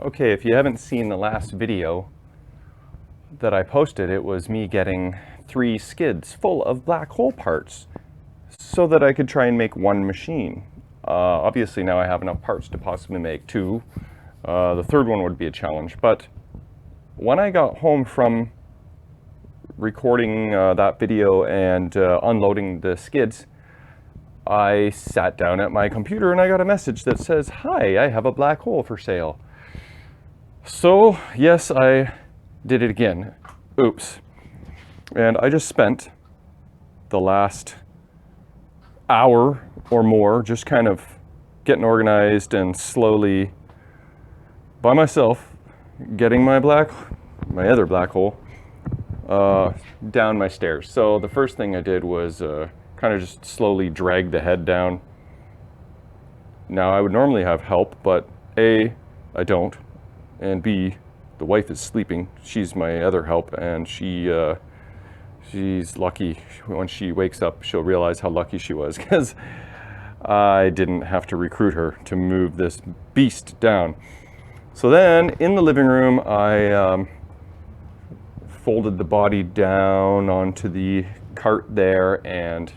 Okay, if you haven't seen the last video that I posted, it was me getting 3 skids full of black hole parts so that I could try and make one machine. Obviously now I have enough parts to possibly make 2. The third one would be a challenge, but when I got home from recording that video and unloading the skids, I sat down at my computer and I got a message that says, "Hi, I have a black hole for sale." So yes, I did it again. Oops. And I just spent the last hour or more just kind of getting organized and slowly by myself getting my other black hole down my stairs. So the first thing I did was kind of just slowly drag the head down. Now I would normally have help, but A, I don't, and B, the wife is sleeping. She's my other help, and she's lucky. When she wakes up, she'll realize how lucky she was, because I didn't have to recruit her to move this beast down. So then in the living room, I folded the body down onto the cart there and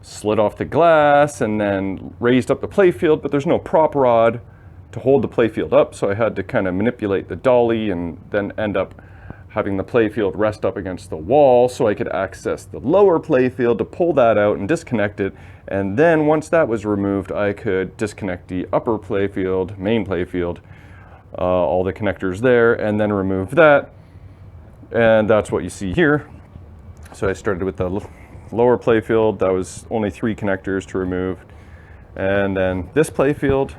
slid off the glass and then raised up the playfield, but there's no prop rod to hold the playfield up, so I had to kind of manipulate the dolly and then end up having the playfield rest up against the wall so I could access the lower playfield to pull that out and disconnect it. And then once that was removed, I could disconnect the upper playfield, main playfield, all the connectors there, and then remove that. And that's what you see here. So I started with the lower playfield. That was only 3 connectors to remove. And then this playfield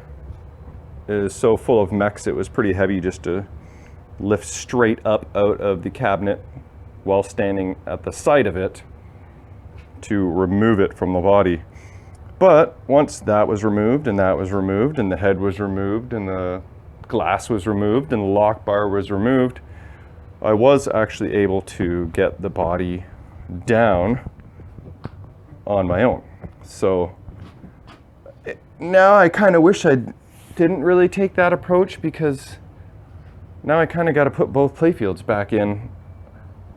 is so full of mechs, it was pretty heavy just to lift straight up out of the cabinet while standing at the side of it to remove it from the body. But once that was removed and that was removed and the head was removed and the glass was removed and the lock bar was removed, I was actually able to get the body down on my own. So now I kind of wish I didn't really take that approach, because now I kind of got to put both playfields back in,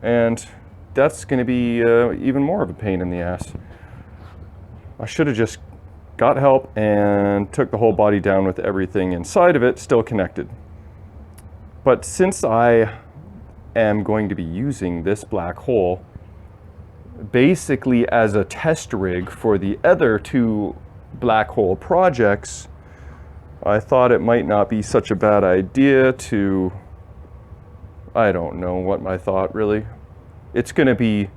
and that's going to be even more of a pain in the ass. I should have just got help and took the whole body down with everything inside of it still connected. But since I am going to be using this black hole basically as a test rig for the other 2 black hole projects, I thought it might not be such a bad idea to, I don't know what my thought really. It's gonna be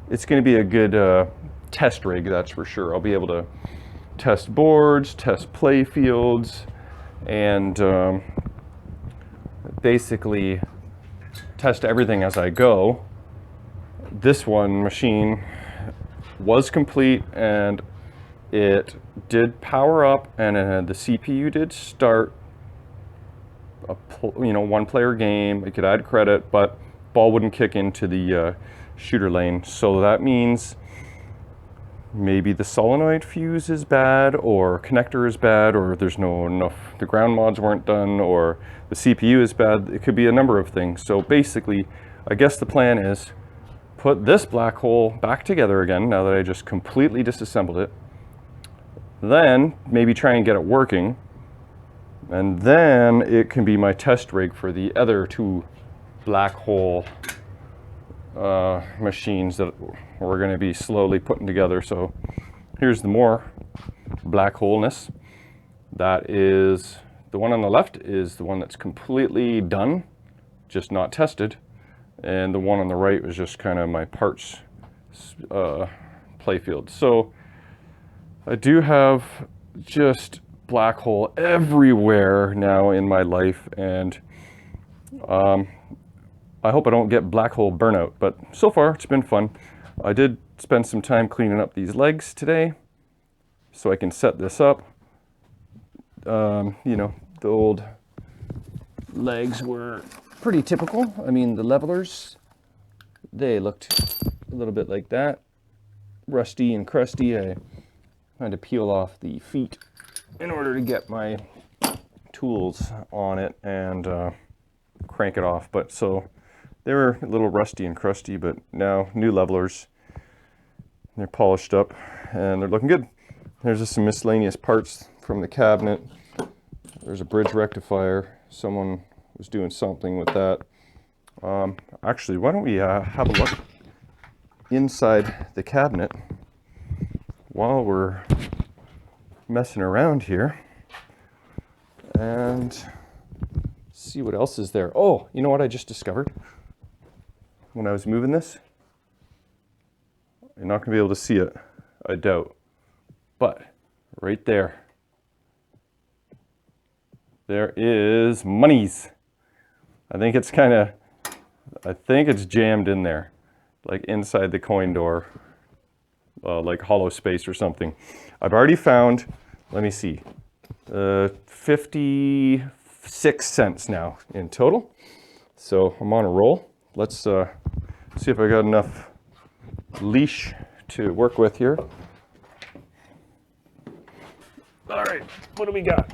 a good test rig, that's for sure. I'll be able to test boards, test play fields, and basically test everything as I go. This one machine was complete and it did power up, and the CPU did start a one player game. It could add credit, but ball wouldn't kick into the shooter lane. So that means maybe the solenoid fuse is bad, or connector is bad, or there's no enough, the ground mods weren't done, or the CPU is bad. It could be a number of things. So basically, I guess the plan is put this black hole back together again now that I just completely disassembled it. Then maybe try and get it working, and then it can be my test rig for the other 2 black hole machines that we're going to be slowly putting together. So here's the more black holeness. That is, the one on the left is the one that's completely done, just not tested, and the one on the right was just kind of my parts playfield. So I do have just black hole everywhere now in my life, and I hope I don't get black hole burnout, but so far it's been fun. I did spend some time cleaning up these legs today so I can set this up. You know, the old legs were pretty typical. I mean, the levelers, they looked a little bit like that, rusty and crusty. I had to peel off the feet in order to get my tools on it and crank it off. But so they were a little rusty and crusty, but now new levelers. They're polished up and they're looking good. There's just some miscellaneous parts from the cabinet. There's a bridge rectifier. Someone was doing something with that. Actually, why don't we have a look inside the cabinet while we're messing around here and see what else is there. Oh, you know what I just discovered when I was moving this? You're not going to be able to see it, I doubt. But right there, there is monies. I think it's jammed in there, like inside the coin door, like hollow space or something. I've already found, let me see, 56 cents now in total. So I'm on a roll. Let's see if I got enough leash to work with here. All right, what do we got?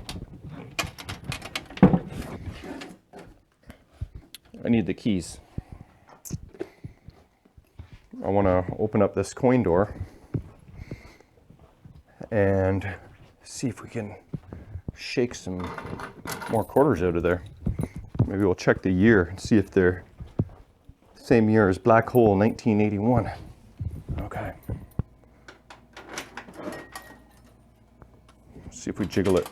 I need the keys. I want to open up this coin door and see if we can shake some more quarters out of there. Maybe we'll check the year and see if they're the same year as Black Hole 1981. Okay. See if we jiggle it.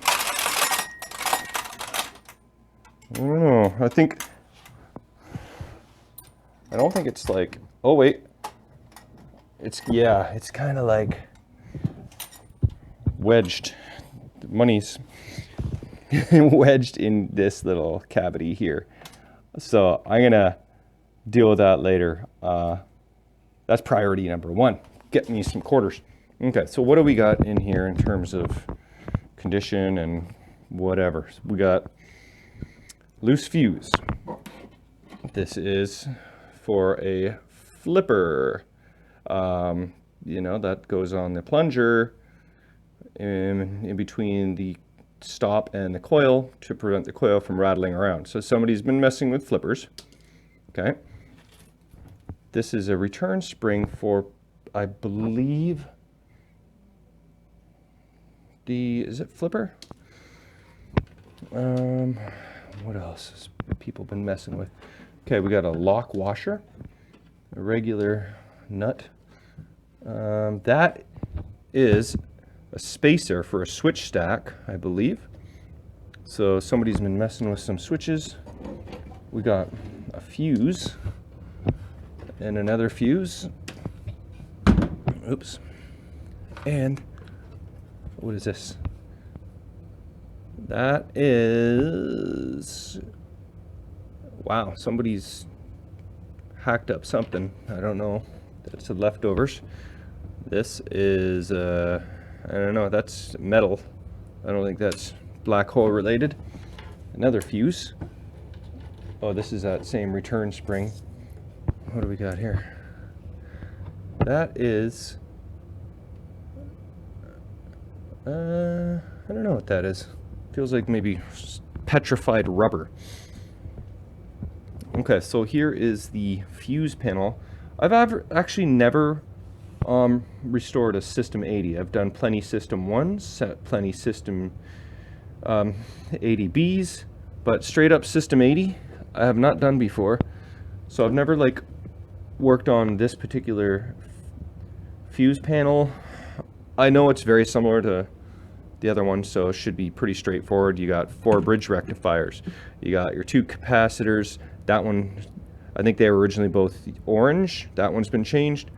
I don't know. I don't think it's like, oh wait. It's kind of like wedged. The money's wedged in this little cavity here. So I'm gonna deal with that later. That's priority number one. Get me some quarters. Okay, so what do we got in here in terms of condition and whatever? So we got loose fuse. This is for a flipper. You know, that goes on the plunger in between the stop and the coil to prevent the coil from rattling around. So somebody's been messing with flippers. Okay. This is a return spring for, I believe, is it flipper? What else has people been messing with? Okay, we got a lock washer, a regular nut. That is a spacer for a switch stack, I believe. So somebody's been messing with some switches. We got a fuse and another fuse. Oops. And what is this? That is, wow, somebody's hacked up something. I don't know. That's the leftovers. This is, I don't know, that's metal. I don't think that's black hole related. Another fuse. Oh, this is that same return spring. What do we got here? That is, I don't know what that is. Feels like maybe petrified rubber. Okay, so here is the fuse panel. I've actually never restored a System 80. I've done plenty System 1s, plenty System 80Bs, but straight up System 80 I have not done before. So I've never like worked on this particular fuse panel. I know it's very similar to the other one, so it should be pretty straightforward. You got 4 bridge rectifiers. You got your 2 capacitors. That one, I think they were originally both orange. That one's been changed.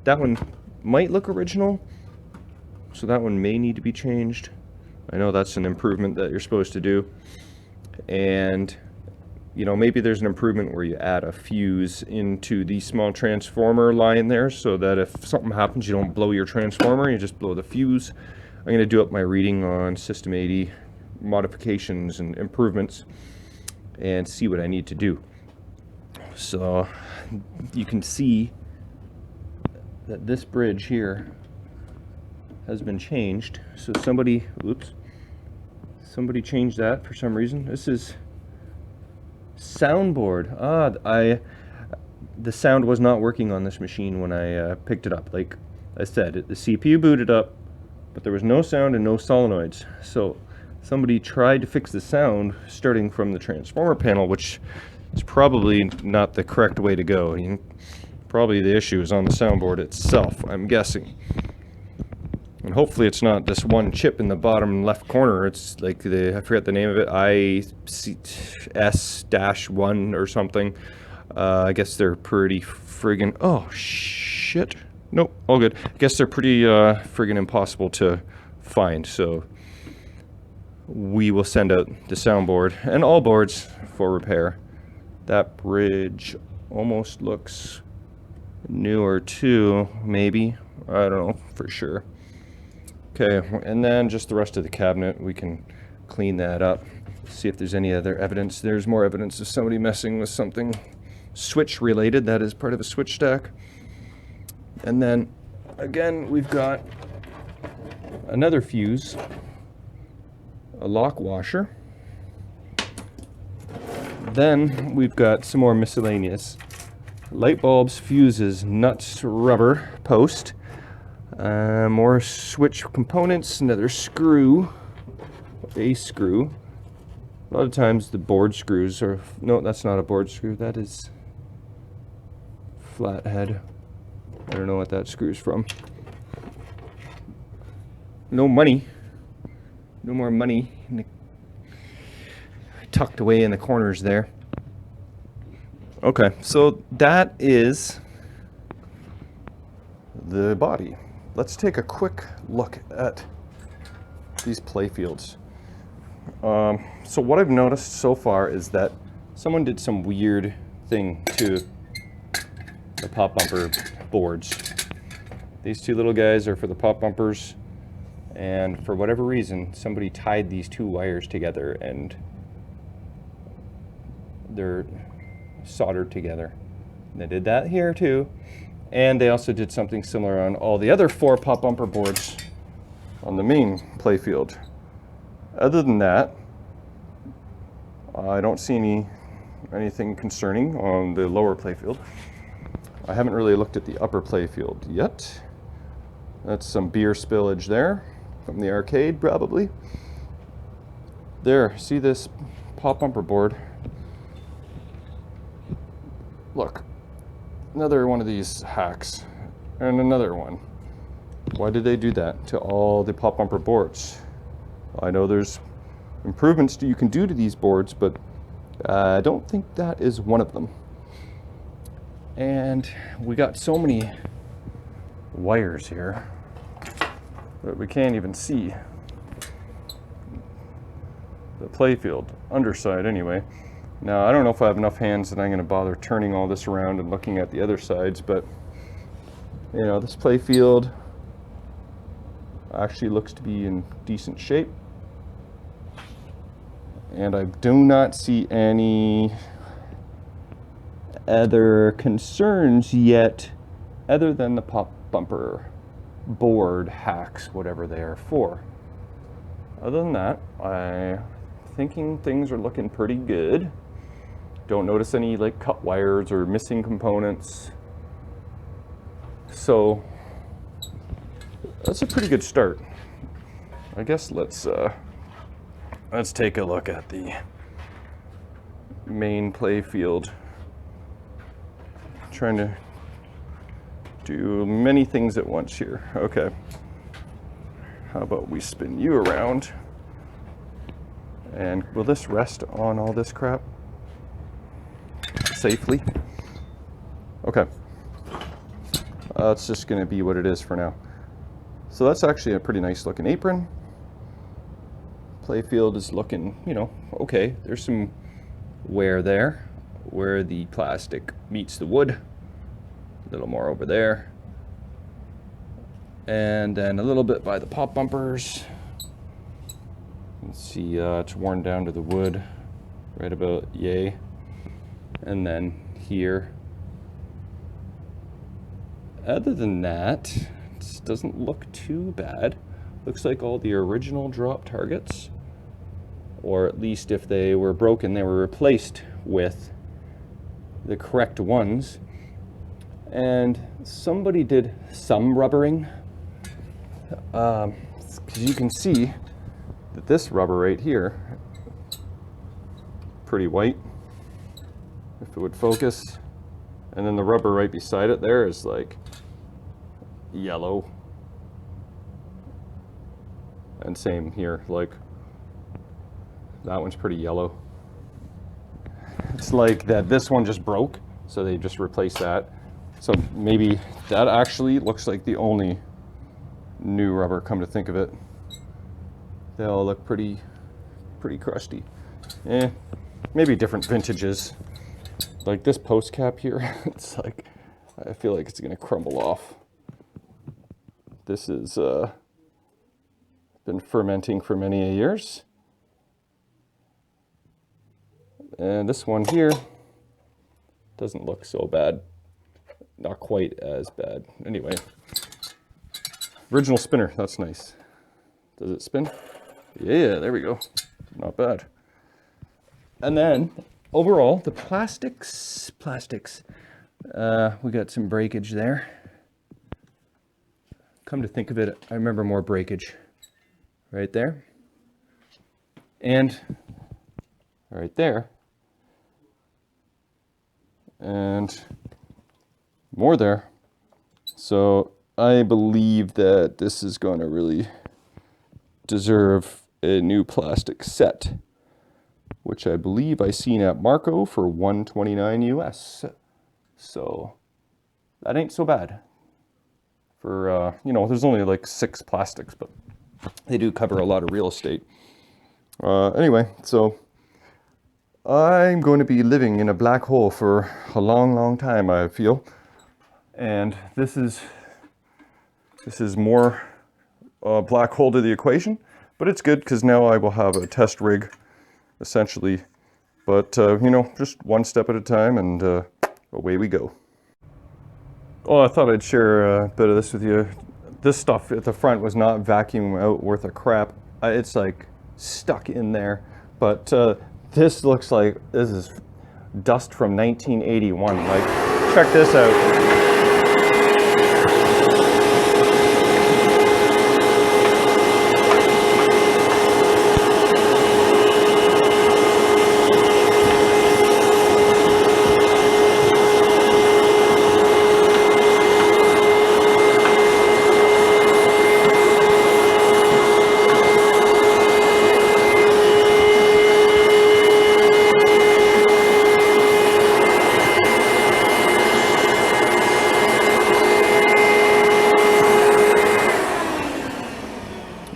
That one might look original, so that one may need to be changed. I know that's an improvement that you're supposed to do. And you know, maybe there's an improvement where you add a fuse into the small transformer line there, so that if something happens, you don't blow your transformer, you just blow the fuse. I'm going to do up my reading on System 80 modifications and improvements and see what I need to do. So you can see that this bridge here has been changed. So somebody Somebody changed that for some reason. This is soundboard. The sound was not working on this machine when I picked it up. Like I said, the CPU booted up, but there was no sound and no solenoids. So somebody tried to fix the sound starting from the transformer panel, which is probably not the correct way to go. Probably the issue is on the soundboard itself, I'm guessing. And hopefully it's not this one chip in the bottom left corner. It's like I forget the name of it, ICS-1 or something. I guess they're pretty friggin', oh shit. Nope, all good. I guess they're pretty friggin' impossible to find. So we will send out the soundboard and all boards for repair. That bridge almost looks newer too, maybe. I don't know for sure. Okay, and then just the rest of the cabinet, we can clean that up, see if there's any other evidence. There's more evidence of somebody messing with something switch related. That is part of a switch stack. And then again, we've got another fuse, a lock washer. Then we've got some more miscellaneous light bulbs, fuses, nuts, rubber, post, more switch components, another screw, a screw. A lot of times the board screws are, no, that's not a board screw, that is flathead. I don't know what that screw's from. No money, no more money tucked away in the corners there. Okay, so that is the body. Let's take a quick look at these play fields. So what I've noticed so far is that someone did some weird thing to the pop bumper boards. These two little guys are for the pop bumpers, and for whatever reason somebody tied these two wires together and they're soldered together. They did that here too, and they also did something similar on all the other 4 pop bumper boards on the main playfield. Other than that, I don't see anything concerning on the lower playfield. I haven't really looked at the upper playfield yet. That's some beer spillage there from the arcade probably. There, see this pop bumper board? Look, another one of these hacks, and another one. Why did they do that to all the pop bumper boards? I know there's improvements you can do to these boards, but I don't think that is one of them. And we got so many wires here that we can't even see the playfield, underside anyway. Now, I don't know if I have enough hands that I'm going to bother turning all this around and looking at the other sides, but you know, this playfield actually looks to be in decent shape. And I do not see any other concerns yet other than the pop bumper board hacks, whatever they are for. Other than that, I'm thinking things are looking pretty good. Don't notice any like cut wires or missing components. So that's a pretty good start. I guess let's take a look at the main play field. Trying to do many things at once here. Okay. How about we spin you around? And will this rest on all this crap safely? Okay. It's just going to be what it is for now. So that's actually a pretty nice looking apron. Playfield is looking, you know, okay. There's some wear there where the plastic meets the wood. A little more over there. And then a little bit by the pop bumpers. You can see it's worn down to the wood right about yay. And then here. Other than that, it doesn't look too bad. Looks like all the original drop targets or at least if they were broken, they were replaced with the correct ones. And somebody did some rubbering, because you can see that this rubber right here, pretty white, if it would focus, and then the rubber right beside it there is like yellow, and same here, like that one's pretty yellow. It's like that this one just broke, so they just replaced that. So maybe that actually looks like the only new rubber, come to think of it. They all look pretty crusty. Maybe different vintages. Like this post cap here, it's like, I feel like it's gonna crumble off. This is been fermenting for many years. And this one here doesn't look so bad. Not quite as bad. Anyway, original spinner, that's nice. Does it spin? Yeah, there we go. Not bad. And then overall, the plastics, we got some breakage there. Come to think of it, I remember more breakage right there. And right there. And more there. So I believe that this is going to really deserve a new plastic set, which I believe I seen at Marco for $129 US. So that ain't so bad. For, you know, there's only like 6 plastics, but they do cover a lot of real estate. Anyway, so I'm going to be living in a black hole for a long, long time, I feel. And this is more black hole to the equation, but it's good because now I will have a test rig, essentially. But, you know, just one step at a time, and away we go. Oh, I thought I'd share a bit of this with you. This stuff at the front was not vacuum out worth of crap. It's like stuck in there. But this looks like this is dust from 1981. Like, check this out.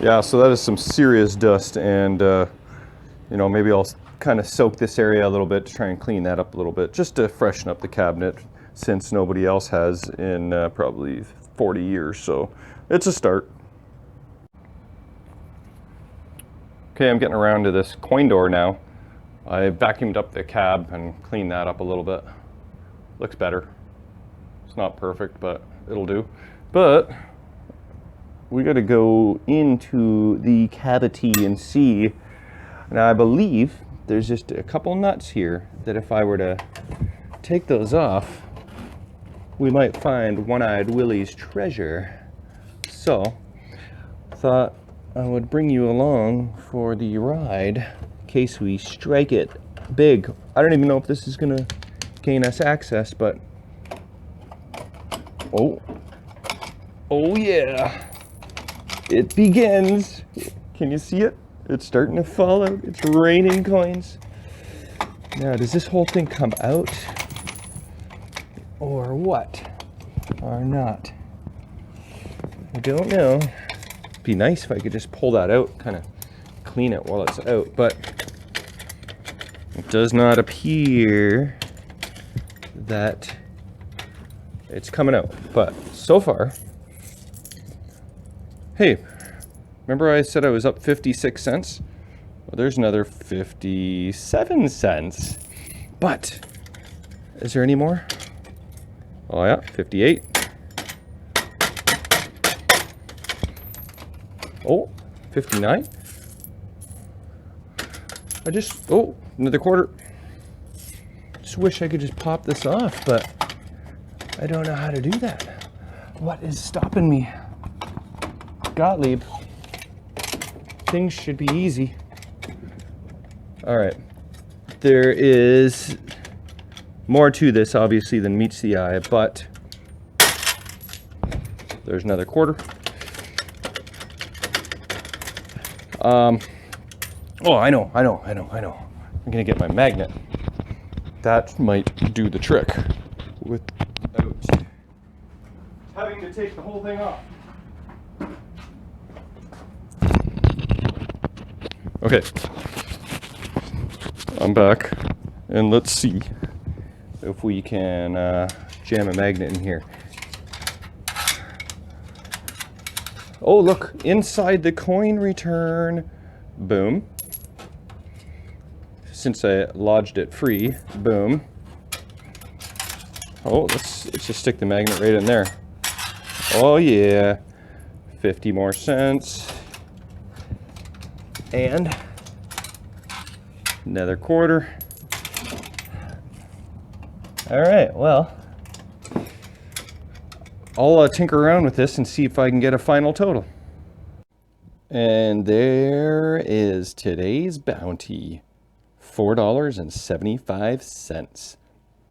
Yeah, so that is some serious dust, and you know, maybe I'll kind of soak this area a little bit to try and clean that up a little bit, just to freshen up the cabinet, since nobody else has in probably 40 years, so it's a start. Okay, I'm getting around to this coin door now. I vacuumed up the cab and cleaned that up a little bit. Looks better. It's not perfect, but it'll do. But we got to go into the cavity and see. Now I believe there's just a couple nuts here that if I were to take those off, we might find One-Eyed Willie's treasure. So I thought I would bring you along for the ride in case we strike it big. I don't even know if this is gonna gain us access, but oh yeah. It begins. Can you see it? It's starting to fall out. It's raining coins. Now, does this whole thing come out? Or what? Or not? I don't know. It'd be nice if I could just pull that out, kind of clean it while it's out, but it does not appear that it's coming out. But so far, hey, remember I said I was up 56 cents? Well, there's another 57 cents. But, is there any more? Oh yeah, 58. Oh, 59. Oh, another quarter. Just wish I could just pop this off, but I don't know how to do that. What is stopping me? Gottlieb. Things should be easy. All right. There is more to this, obviously, than meets the eye, but there's another quarter. Oh, I know. I'm gonna get my magnet. That might do the trick without having to take the whole thing off. Okay, I'm back, and let's see if we can jam a magnet in here. Oh, look, inside the coin return. Boom. Since I lodged it free, boom. Oh, let's just stick the magnet right in there. Oh yeah, 50 more cents. And another quarter. All right, well, I'll tinker around with this and see if I can get a final total. And there is today's bounty, $4.75.